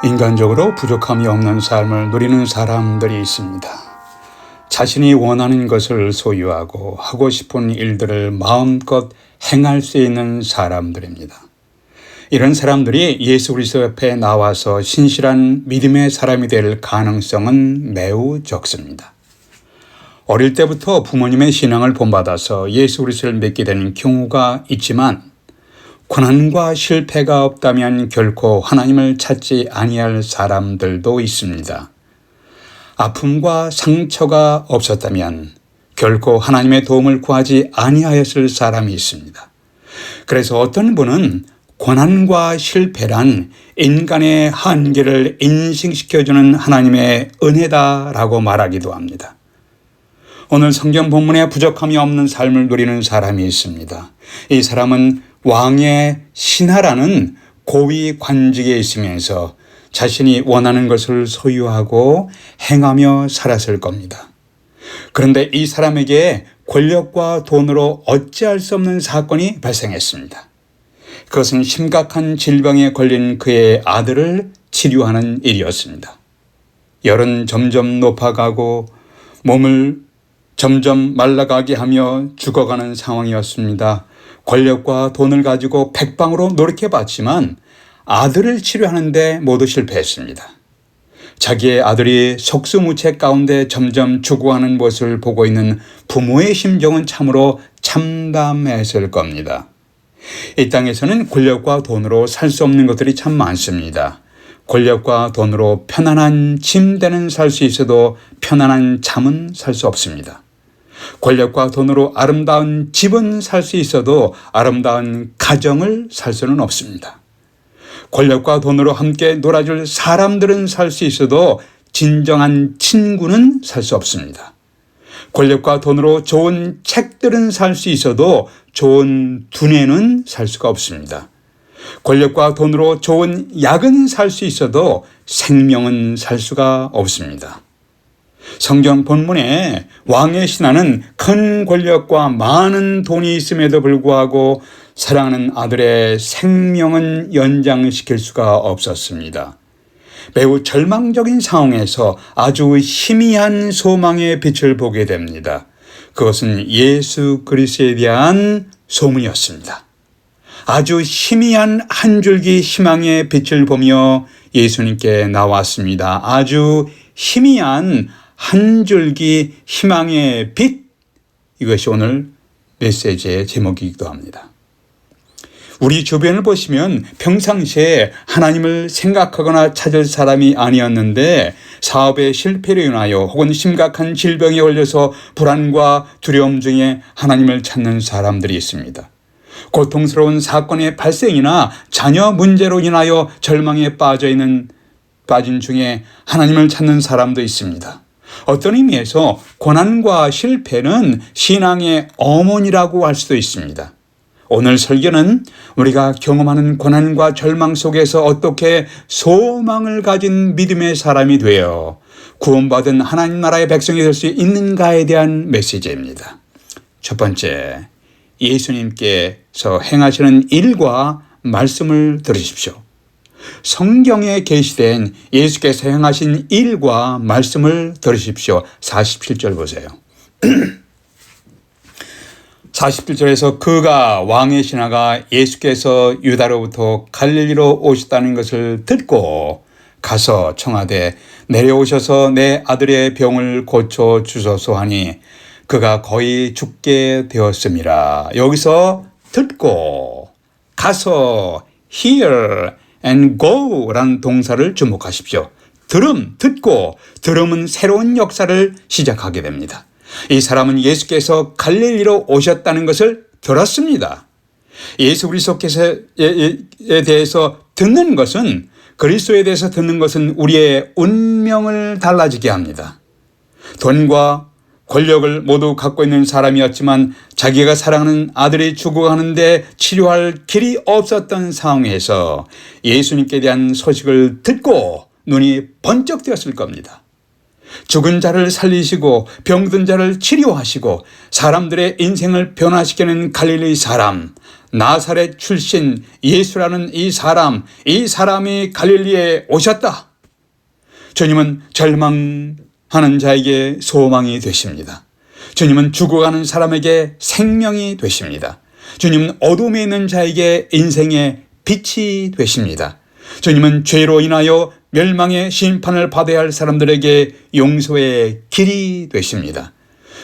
인간적으로 부족함이 없는 삶을 누리는 사람들이 있습니다. 자신이 원하는 것을 소유하고 하고 싶은 일들을 마음껏 행할 수 있는 사람들입니다. 이런 사람들이 예수 그리스도 옆에 나와서 신실한 믿음의 사람이 될 가능성은 매우 적습니다. 어릴 때부터 부모님의 신앙을 본받아서 예수 그리스도를 믿게 되는 경우가 있지만 고난과 실패가 없다면 결코 하나님을 찾지 아니할 사람들도 있습니다. 아픔과 상처가 없었다면 결코 하나님의 도움을 구하지 아니하였을 사람이 있습니다. 그래서 어떤 분은 고난과 실패란 인간의 한계를 인식시켜주는 하나님의 은혜다라고 말하기도 합니다. 오늘 성경 본문에 부족함이 없는 삶을 누리는 사람이 있습니다. 이 사람은 왕의 신하라는 고위 관직에 있으면서 자신이 원하는 것을 소유하고 행하며 살았을 겁니다. 그런데 이 사람에게 권력과 돈으로 어찌할 수 없는 사건이 발생했습니다. 그것은 심각한 질병에 걸린 그의 아들을 치료하는 일이었습니다. 열은 점점 높아가고 몸을 점점 말라가게 하며 죽어가는 상황이었습니다. 권력과 돈을 가지고 백방으로 노력해봤지만 아들을 치료하는데 모두 실패했습니다. 자기의 아들이 속수무책 가운데 점점 죽어가는 모습을 보고 있는 부모의 심정은 참으로 참담했을 겁니다. 이 땅에서는 권력과 돈으로 살 수 없는 것들이 참 많습니다. 권력과 돈으로 편안한 침대는 살 수 있어도 편안한 잠은 살 수 없습니다. 권력과 돈으로 아름다운 집은 살 수 있어도 아름다운 가정을 살 수는 없습니다. 권력과 돈으로 함께 놀아줄 사람들은 살 수 있어도 진정한 친구는 살 수 없습니다. 권력과 돈으로 좋은 책들은 살 수 있어도 좋은 두뇌는 살 수가 없습니다. 권력과 돈으로 좋은 약은 살 수 있어도 생명은 살 수가 없습니다. 성경 본문에 왕의 신하는 큰 권력과 많은 돈이 있음에도 불구하고 사랑하는 아들의 생명은 연장시킬 수가 없었습니다. 매우 절망적인 상황에서 아주 희미한 소망의 빛을 보게 됩니다. 그것은 예수 그리스도에 대한 소문이었습니다. 아주 희미한 한 줄기 희망의 빛을 보며 예수님께 나왔습니다. 아주 희미한 한 줄기 희망의 빛, 이것이 오늘 메시지의 제목이기도 합니다. 우리 주변을 보시면 평상시에 하나님을 생각하거나 찾을 사람이 아니었는데 사업의 실패로 인하여 혹은 심각한 질병에 걸려서 불안과 두려움 중에 하나님을 찾는 사람들이 있습니다. 고통스러운 사건의 발생이나 자녀 문제로 인하여 절망에 빠진 중에 하나님을 찾는 사람도 있습니다. 어떤 의미에서 고난과 실패는 신앙의 어머니라고 할 수도 있습니다. 오늘 설교는 우리가 경험하는 고난과 절망 속에서 어떻게 소망을 가진 믿음의 사람이 되어 구원받은 하나님 나라의 백성이 될 수 있는가에 대한 메시지입니다. 첫 번째, 예수님께서 행하시는 일과 말씀을 들으십시오. 성경에 계시된 예수께서 행하신 일과 말씀을 들으십시오. 47절 보세요. 47절에서 그가 왕의 신하가 예수께서 유다로부터 갈릴리로 오셨다는 것을 듣고 가서 청하되 내려오셔서 내 아들의 병을 고쳐 주소서 하니 그가 거의 죽게 되었음이라. 여기서 듣고 가서 hear and go 라는 동사를 주목하십시오. 듣고 들음은 새로운 역사를 시작하게 됩니다. 이 사람은 예수께서 갈릴리로 오셨다는 것을 들었습니다. 예수 그리스도께서에 대해서 듣는 것은, 그리스도에 대해서 듣는 것은 우리의 운명을 달라지게 합니다. 돈과 권력을 모두 갖고 있는 사람이었지만 자기가 사랑하는 아들이 죽어가는데 치료할 길이 없었던 상황에서 예수님께 대한 소식을 듣고 눈이 번쩍 뜨였을 겁니다. 죽은 자를 살리시고 병든 자를 치료하시고 사람들의 인생을 변화시키는 갈릴리 사람, 나사렛 출신 예수라는 이 사람이 갈릴리에 오셨다. 주님은 절망하는 자에게 소망이 되십니다. 주님은 죽어가는 사람에게 생명이 되십니다. 주님은 어둠에 있는 자에게 인생의 빛이 되십니다. 주님은 죄로 인하여 멸망의 심판을 받아야 할 사람들에게 용서의 길이 되십니다.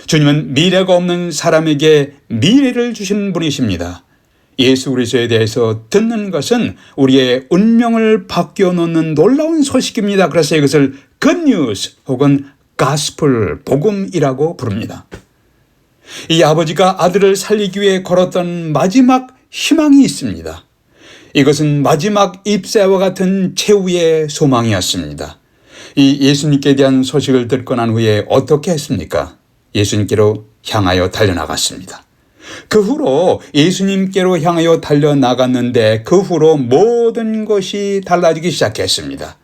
주님은 미래가 없는 사람에게 미래를 주신 분이십니다. 예수 그리스도에 대해서 듣는 것은 우리의 운명을 바뀌어놓는 놀라운 소식입니다. 그래서 이것을 굿뉴스 혹은 가스플, 복음이라고 부릅니다. 이 아버지가 아들을 살리기 위해 걸었던 마지막 희망이 있습니다. 이것은 마지막 잎새와 같은 최후의 소망이었습니다. 이 예수님께 대한 소식을 듣고 난 후에 어떻게 했습니까? 예수님께로 향하여 달려나갔습니다. 그 후로 예수님께로 향하여 달려나갔는데 그 후로 모든 것이 달라지기 시작했습니다.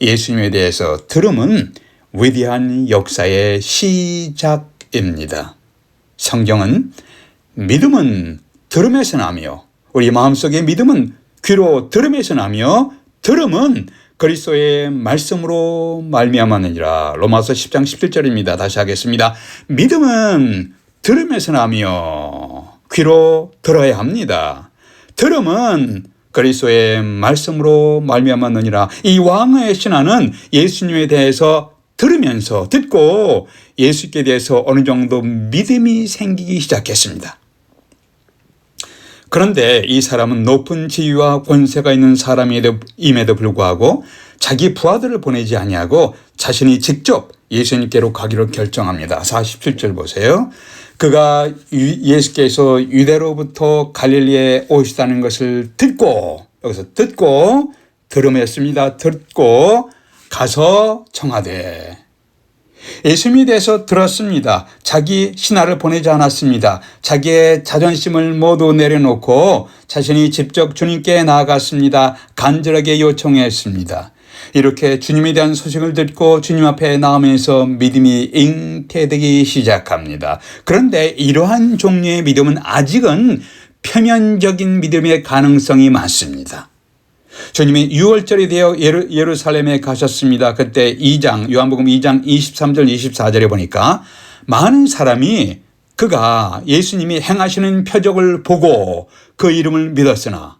예수님에 대해서 들음은 위대한 역사의 시작입니다. 성경은 믿음은 들음에서 나며 우리 마음속의 믿음은 귀로 들음에서 나며 들음은 그리스도의 말씀으로 말미암았느니라. 로마서 10장 17절입니다. 다시 하겠습니다. 믿음은 들음에서 나며 귀로 들어야 합니다. 들음은 그리스도의 말씀으로 말미암았느니라. 이 왕의 신하는 예수님에 대해서 들으면서 듣고 예수께 대해서 어느 정도 믿음이 생기기 시작했습니다. 그런데 이 사람은 높은 지위와 권세가 있는 사람임에도 불구하고 자기 부하들을 보내지 아니하고 자신이 직접 예수님께로 가기로 결정합니다. 47절 보세요. 그가 예수께서 유대로부터 갈릴리에 오시다는 것을 듣고, 여기서 듣고 들음했습니다. 듣고 가서 청하되. 예수님에 대해서 들었습니다. 자기 신하를 보내지 않았습니다. 자기의 자존심을 모두 내려놓고 자신이 직접 주님께 나아갔습니다. 간절하게 요청했습니다. 이렇게 주님에 대한 소식을 듣고 주님 앞에 나오면서 믿음이 잉태되기 시작합니다. 그런데 이러한 종류의 믿음은 아직은 표면적인 믿음의 가능성이 많습니다. 주님이 6월절이 되어 예루살렘에 가셨습니다. 그때 요한복음 2장 23절 24절에 보니까 많은 사람이 그가 예수님이 행하시는 표적을 보고 그 이름을 믿었으나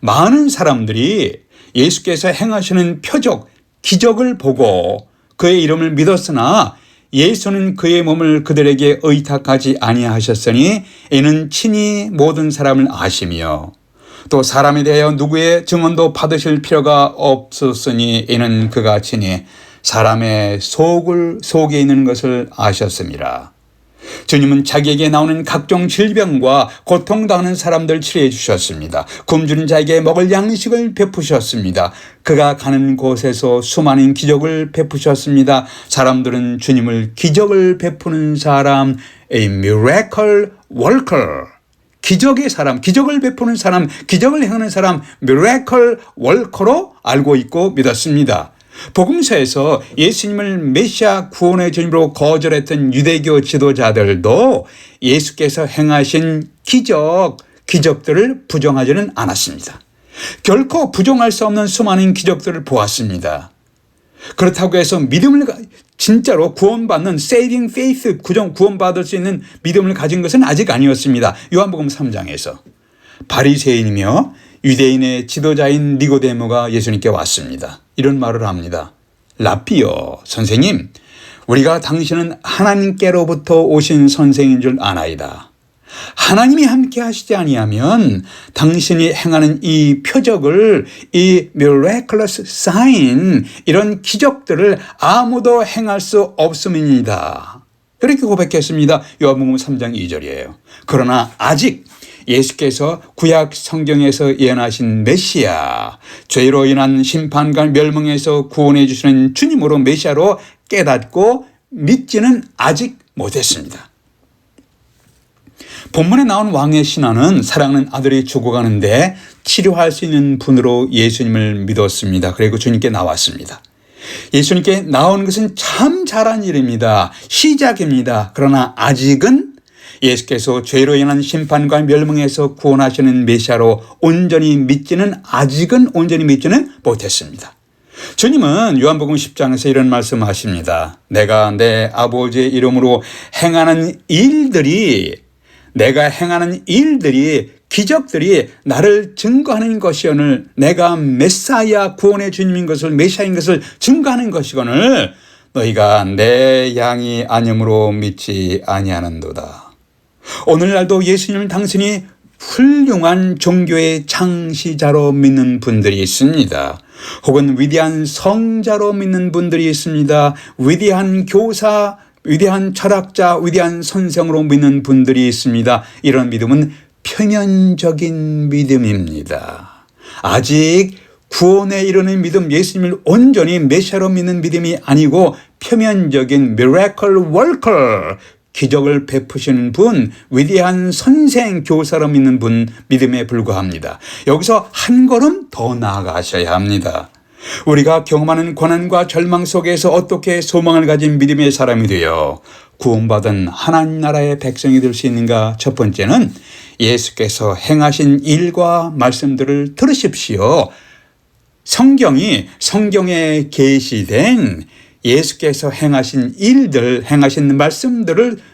많은 사람들이 예수께서 행하시는 표적, 기적을 보고 그의 이름을 믿었으나 예수는 그의 몸을 그들에게 의탁하지 아니하셨으니 이는 친히 모든 사람을 아시며 또 사람에 대하여 누구의 증언도 받으실 필요가 없었으니 이는 그가 친히 사람의 속에 있는 것을 아셨습니다. 주님은 자기에게 나오는 각종 질병과 고통당하는 사람들 치료해 주셨습니다. 굶주린 자에게 먹을 양식을 베푸셨습니다. 그가 가는 곳에서 수많은 기적을 베푸셨습니다. 사람들은 주님을 기적을 베푸는 사람, a miracle worker, 기적의 사람, 기적을 베푸는 사람, 기적을 행하는 사람, miracle worker로 알고 있고 믿었습니다. 복음서에서 예수님을 메시아 구원의 주님으로 거절했던 유대교 지도자들도 예수께서 행하신 기적들을 부정하지는 않았습니다. 결코 부정할 수 없는 수많은 기적들을 보았습니다. 그렇다고 해서 믿음을 진짜로 구원받는 saving faith, 구원받을 수 있는 믿음을 가진 것은 아직 아니었습니다. 요한복음 3장에서 바리새인이며 유대인의 지도자인 니고데모가 예수님께 왔습니다. 이런 말을 합니다. 라삐요, 선생님, 우리가 당신은 하나님께로부터 오신 선생인 줄 아나이다. 하나님이 함께 하시지 아니하면 당신이 행하는 이 표적을, 이 miraculous sign, 이런 기적들을 아무도 행할 수 없음이니이다. 그렇게 고백했습니다. 요한복음 3장 2절이에요. 그러나 아직 예수께서 구약 성경에서 예언하신 메시아, 죄로 인한 심판과 멸망에서 구원해 주시는 주님으로 메시아로 깨닫고 믿지는 아직 못했습니다. 본문에 나온 왕의 신하는 사랑하는 아들이 죽어가는데 치료할 수 있는 분으로 예수님을 믿었습니다. 그리고 주님께 나왔습니다. 예수님께 나온 것은 참 잘한 일입니다. 시작입니다. 그러나 아직은 예수께서 죄로 인한 심판과 멸망에서 구원하시는 메시아로 아직은 온전히 믿지는 못했습니다. 주님은 요한복음 10장에서 이런 말씀하십니다. 내가 내 아버지의 이름으로 내가 행하는 일들이 기적들이 나를 증거하는 것이오늘 내가 메사야 구원의 주님인 것을 메시아인 것을 증거하는 것이거늘 너희가 내 양이 아님으로 믿지 아니하는도다. 오늘날도 예수님을 당신이 훌륭한 종교의 창시자로 믿는 분들이 있습니다. 혹은 위대한 성자로 믿는 분들이 있습니다. 위대한 교사, 위대한 철학자, 위대한 선생으로 믿는 분들이 있습니다. 이런 믿음은 표면적인 믿음입니다. 아직 구원에 이르는 믿음, 예수님을 온전히 메시아로 믿는 믿음이 아니고 표면적인 miracle worker, 기적을 베푸시는 분, 위대한 선생, 교사로 믿는 분 믿음에 불과합니다. 여기서 한 걸음 더 나아가셔야 합니다. 우리가 경험하는 고난과 절망 속에서 어떻게 소망을 가진 믿음의 사람이 되어 구원받은 하나님 나라의 백성이 될 수 있는가? 첫 번째는 예수께서 행하신 일과 말씀들을 들으십시오. 성경에 계시된 예수께서 행하신 일들,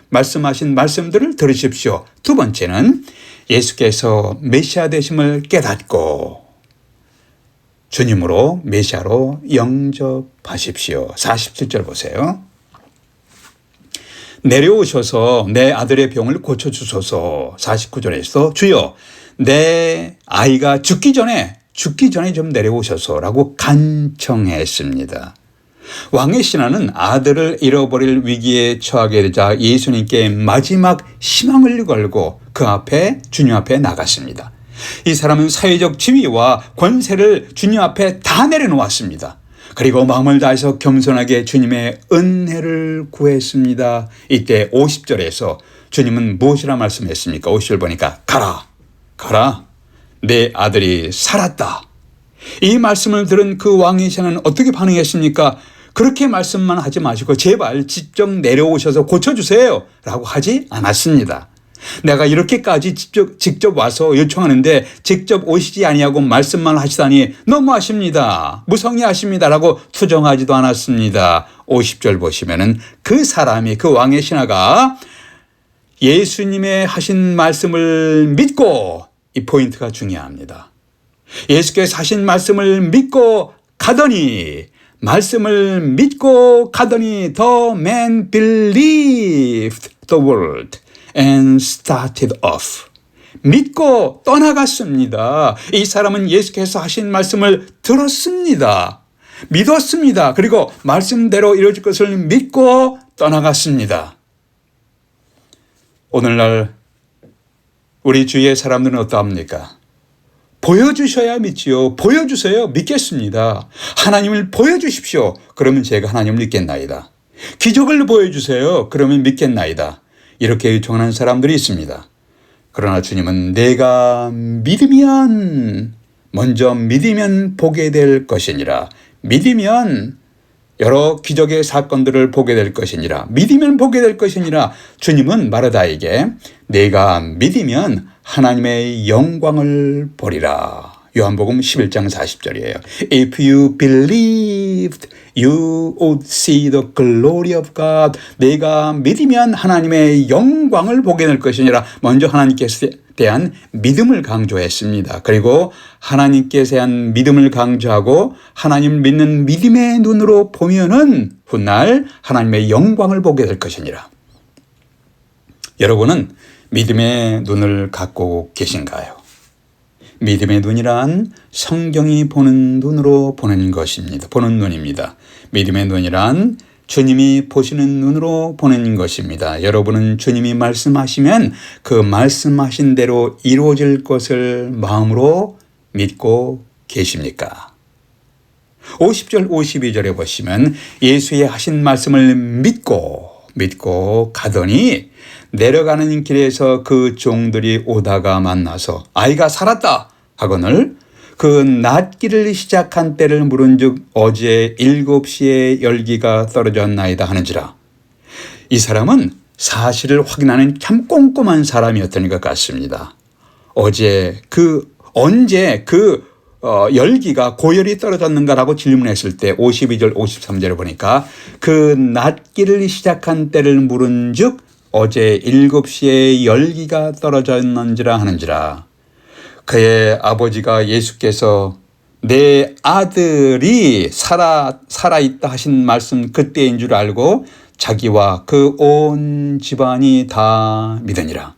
말씀하신 말씀들을 들으십시오. 두 번째는 예수께서 메시아 되심을 깨닫고 주님으로 메시아로 영접하십시오. 47절 보세요. 내려오셔서 내 아들의 병을 고쳐주소서. 49절에서 주여 내 아이가 죽기 전에 좀 내려오셔서라고 간청했습니다. 왕의 신하는 아들을 잃어버릴 위기에 처하게 되자 예수님께 마지막 희망을 걸고 주님 앞에 나갔습니다. 이 사람은 사회적 지위와 권세를 주님 앞에 다 내려놓았습니다. 그리고 마음을 다해서 겸손하게 주님의 은혜를 구했습니다. 이때 50절에서 주님은 무엇이라 말씀했습니까? 50절 보니까 가라 내 아들이 살았다. 이 말씀을 들은 그 왕의 신하는 어떻게 반응했습니까? 그렇게 말씀만 하지 마시고 제발 직접 내려오셔서 고쳐주세요 라고 하지 않았습니다. 내가 이렇게까지 직접 와서 요청하는데 직접 오시지 아니하고 말씀만 하시다니 너무하십니다. 무성의하십니다 라고 투정하지도 않았습니다. 50절 보시면은 그 왕의 신하가 예수님의 하신 말씀을 믿고, 이 포인트가 중요합니다. 예수께서 하신 말씀을 믿고 가더니 the man believed the word and started off. 믿고 떠나갔습니다. 이 사람은 예수께서 하신 말씀을 들었습니다. 믿었습니다. 그리고 말씀대로 이루어질 것을 믿고 떠나갔습니다. 오늘날 우리 주위의 사람들은 어떠합니까? 보여주셔야 믿지요. 보여주세요. 믿겠습니다. 하나님을 보여주십시오. 그러면 제가 하나님을 믿겠나이다. 기적을 보여주세요. 그러면 믿겠나이다. 이렇게 요청하는 사람들이 있습니다. 그러나 주님은 내가 먼저 믿으면 보게 될 것이니라. 믿으면 여러 기적의 사건들을 보게 될 것이니라. 믿으면 보게 될 것이니라. 주님은 마르다에게 내가 믿으면 하나님의 영광을 보리라. 요한복음 11장 40절이에요. If you believed, you would see the glory of God. 내가 믿으면 하나님의 영광을 보게 될 것이니라. 먼저 하나님께 대한 믿음을 강조했습니다. 그리고 하나님께 대한 믿음을 강조하고 하나님을 믿는 믿음의 눈으로 보면은 훗날 하나님의 영광을 보게 될 것이니라. 여러분은 믿음의 눈을 갖고 계신가요? 믿음의 눈이란 성경이 보는 눈으로 보는 것입니다. 보는 눈입니다. 믿음의 눈이란 주님이 보시는 눈으로 보는 것입니다. 여러분은 주님이 말씀하시면 그 말씀하신 대로 이루어질 것을 마음으로 믿고 계십니까? 50절 52절에 보시면 예수의 하신 말씀을 믿고 가더니 내려가는 길에서 그 종들이 오다가 만나서 아이가 살았다 하거늘 그 낮길을 시작한 때를 물은즉 어제 7시에 열기가 떨어졌나이다 하는지라. 이 사람은 사실을 확인하는 참 꼼꼼한 사람이었던 것 같습니다. 언제 열기가 고열이 떨어졌는가라고 질문했을 때 52절 53절을 보니까 그 낮길을 시작한 때를 물은즉 어제 7시에 열기가 떨어졌는지라 하는지라. 그의 아버지가 예수께서 내 아들이 살아있다 하신 말씀 그때인 줄 알고 자기와 그 온 집안이 다 믿으니라.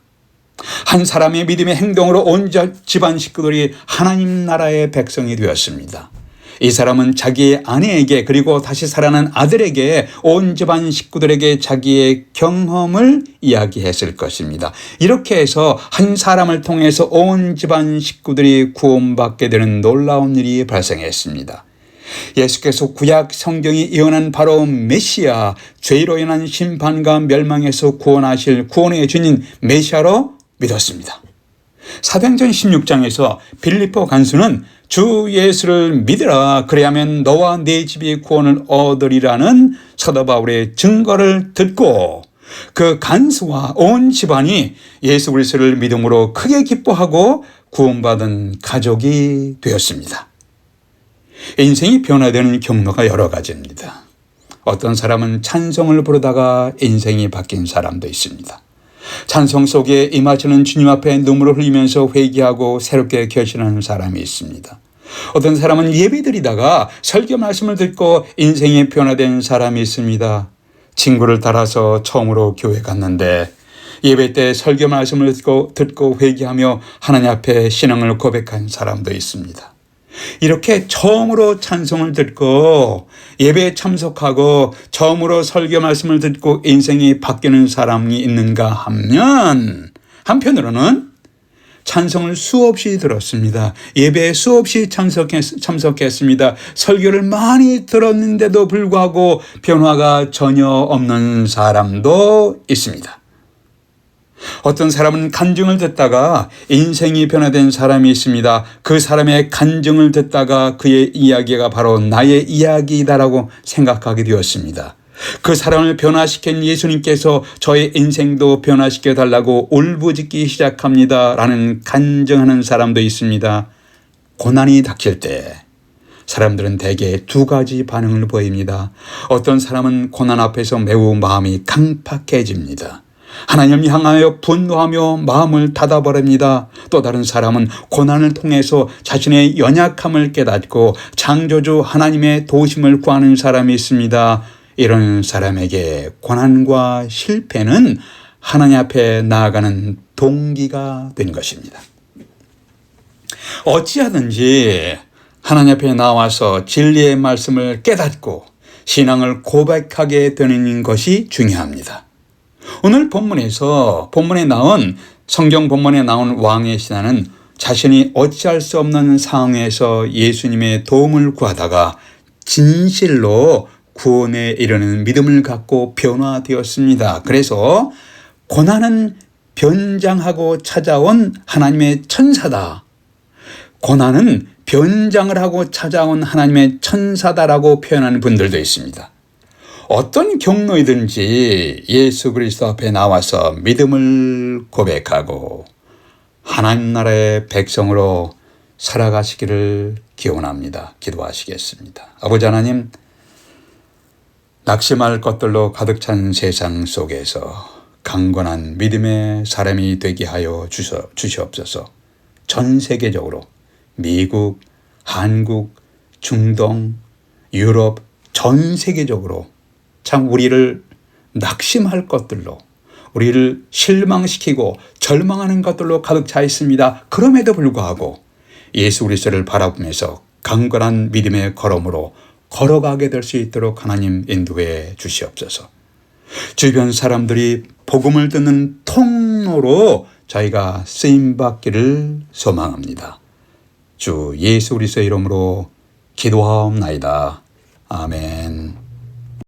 한 사람의 믿음의 행동으로 온 집안 식구들이 하나님 나라의 백성이 되었습니다. 이 사람은 자기의 아내에게 그리고 다시 살아난 아들에게 온 집안 식구들에게 자기의 경험을 이야기했을 것입니다. 이렇게 해서 한 사람을 통해서 온 집안 식구들이 구원받게 되는 놀라운 일이 발생했습니다. 예수께서 구약 성경이 예언한 바로 메시아, 죄로 인한 심판과 멸망에서 구원하실 구원의 주님 메시아로 믿었습니다. 사도행전 16장에서 빌립보 간수는 주 예수를 믿으라 그래야만 너와 네 집이 구원을 얻으리라는 사도 바울의 증거를 듣고 그 간수와 온 집안이 예수 그리스도를 믿음으로 크게 기뻐하고 구원받은 가족이 되었습니다. 인생이 변화되는 경로가 여러 가지입니다. 어떤 사람은 찬송을 부르다가 인생이 바뀐 사람도 있습니다. 찬송 속에 임하시는 주님 앞에 눈물을 흘리면서 회개하고 새롭게 결심하는 사람이 있습니다. 어떤 사람은 예배드리다가 설교 말씀을 듣고 인생이 변화된 사람이 있습니다. 친구를 따라서 처음으로 교회 갔는데 예배 때 설교 말씀을 듣고 회개하며 하나님 앞에 신앙을 고백한 사람도 있습니다. 이렇게 처음으로 찬송을 듣고 예배에 참석하고 처음으로 설교 말씀을 듣고 인생이 바뀌는 사람이 있는가 하면 한편으로는 찬송을 수없이 들었습니다. 예배에 수없이 참석했습니다. 설교를 많이 들었는데도 불구하고 변화가 전혀 없는 사람도 있습니다. 어떤 사람은 간증을 듣다가 인생이 변화된 사람이 있습니다. 그 사람의 간증을 듣다가 그의 이야기가 바로 나의 이야기다라고 생각하게 되었습니다. 그 사람을 변화시킨 예수님께서 저의 인생도 변화시켜 달라고 울부짖기 시작합니다 라는 간증하는 사람도 있습니다. 고난이 닥칠 때 사람들은 대개 두 가지 반응을 보입니다. 어떤 사람은 고난 앞에서 매우 마음이 강팍해집니다. 하나님을 향하여 분노하며 마음을 닫아버립니다. 또 다른 사람은 고난을 통해서 자신의 연약함을 깨닫고 창조주 하나님의 도우심을 구하는 사람이 있습니다. 이런 사람에게 고난과 실패는 하나님 앞에 나아가는 동기가 된 것입니다. 어찌하든지 하나님 앞에 나와서 진리의 말씀을 깨닫고 신앙을 고백하게 되는 것이 중요합니다. 오늘 성경 본문에 나온 왕의 신하는 자신이 어찌할 수 없는 상황에서 예수님의 도움을 구하다가 진실로 구원에 이르는 믿음을 갖고 변화되었습니다. 그래서 고난은 변장하고 찾아온 하나님의 천사다. 고난은 변장을 하고 찾아온 하나님의 천사다라고 표현하는 분들도 있습니다. 어떤 경로이든지 예수 그리스도 앞에 나와서 믿음을 고백하고 하나님 나라의 백성으로 살아가시기를 기원합니다. 기도하시겠습니다. 아버지 하나님, 낙심할 것들로 가득 찬 세상 속에서 강건한 믿음의 사람이 되게 하여 주시옵소서. 전 세계적으로 미국, 한국, 중동, 유럽 전 세계적으로 참 우리를 낙심할 것들로 우리를 실망시키고 절망하는 것들로 가득 차 있습니다. 그럼에도 불구하고 예수 그리스도를 바라보면서 강건한 믿음의 걸음으로 걸어가게 될 수 있도록 하나님 인도해 주시옵소서. 주변 사람들이 복음을 듣는 통로로 저희가 쓰임받기를 소망합니다. 주 예수 그리스도의 이름으로 기도하옵나이다. 아멘.